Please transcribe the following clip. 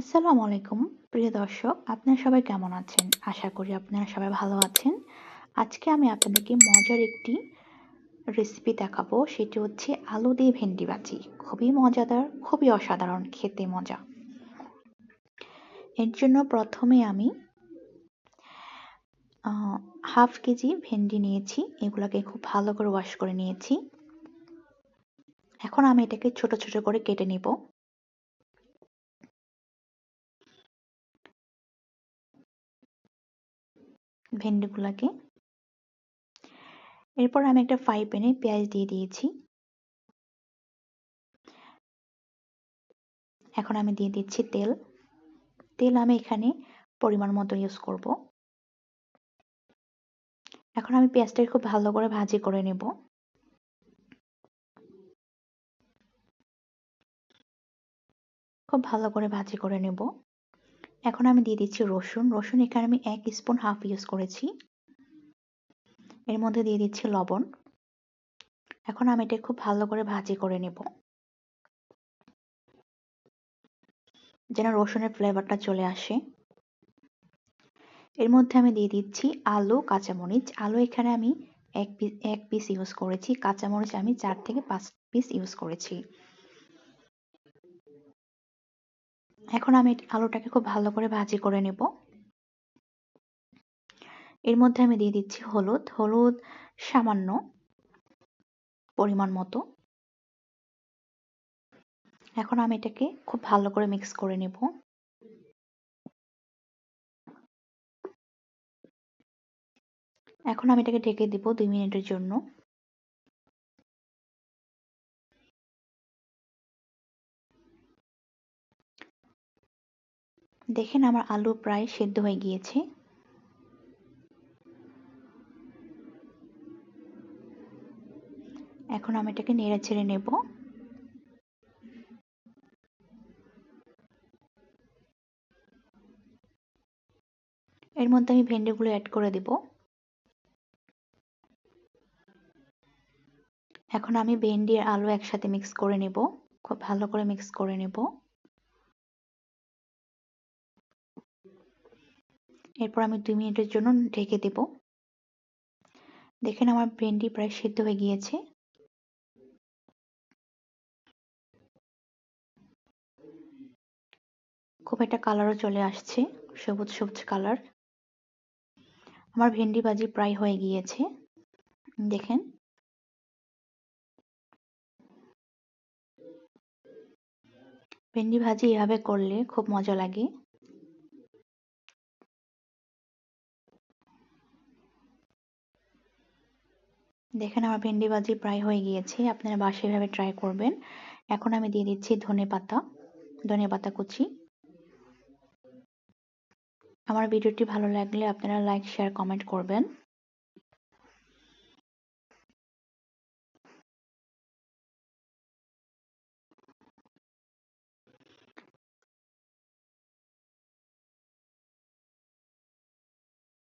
আসসালামু আলাইকুম প্রিয় দর্শক, আপনারা সবাই কেমন আছেন? আশা করি আপনারা সবাই ভালো আছেন। আজকে আমি আপনাদেরকে মজার একটি রেসিপি দেখাবো। সেটি হচ্ছে আলু দিয়ে ভেন্ডি ভাজি। খুবই মজাদার, খুবই অসাধারণ, খেতে মজা। এর জন্য প্রথমে আমি হাফ কেজি ভেন্ডি নিয়েছি। এগুলোকে খুব ভালো করে ওয়াশ করে নিয়েছি। এখন আমি এটাকে ছোট ছোট করে কেটে নিব। ভেন্ডিগুলোকে এরপর আমি একটা ফ্রাই প্যানে পেঁয়াজ দিয়ে দিয়েছি। এখন আমি দিয়ে দিচ্ছি তেল। তেল আমি এখানে পরিমাণ মতো ইউজ করব। এখন আমি পেঁয়াজটাকে খুব ভালো করে ভাজি করে নেব। খুব ভালো করে ভাজি করে নেব। এখন আমি দিয়ে দিচ্ছি রসুন। রসুন এখানে আমি 1 স্পুন হাফ ইউজ করেছি। এর মধ্যে দিয়ে দিচ্ছি লবণ। এখন আমি এটা খুব ভালো করে ভাজি করে নেব, যেন রসুনের ফ্লেভারটা চলে আসে। এর মধ্যে আমি দিয়ে দিচ্ছি আলু, কাঁচামরিচ। আলু এখানে আমি এক পিস ইউজ করেছি। কাঁচামরিচ আমি 4 থেকে 5 পিস ইউজ করেছি। এখন আমি আলুটাকে খুব ভালো করে ভাজি করে নেব। এর মধ্যে আমি দিয়ে দিচ্ছি হলুদ। হলুদ সামান্য পরিমাণ মতো। এখন আমি এটাকে খুব ভালো করে মিক্স করে নেব। এখন আমি এটাকে ঢেকে দিব 2 মিনিটের জন্য। দেখেন আমার আলু প্রায় সেদ্ধ হয়ে গিয়েছে। এখন আমি এটাকে নেড়ে ছেড়ে নেব। এর মধ্যে আমি ভেন্ডিগুলো অ্যাড করে দিব। এখন আমি ভেন্ডি আর আলু একসাথে মিক্স করে নেব। খুব ভালো করে মিক্স করে নেব। এরপর আমি 2 মিনিটের জন্য ঢেকে দেব। দেখেন আমার ভেন্ডি প্রায় সেদ্ধ হয়ে গিয়েছে। খুব একটা কালারও চলে আসছে, সবুজ সবুজ কালার। আমার ভেন্ডি ভাজি প্রায় হয়ে গিয়েছে। দেখেন ভেন্ডি ভাজি এভাবে করলে খুব মজা লাগে। দেখেন আমার ভেন্ডি ভাজি প্রায় হয়ে গিয়েছে। আপনারা বাসায় এভাবে ট্রাই করবেন। এখন আমি দিয়ে দিচ্ছি ধনেপাতা কুচি। আমার ভিডিওটি ভালো লাগলে আপনারা লাইক, শেয়ার, কমেন্ট করবেন।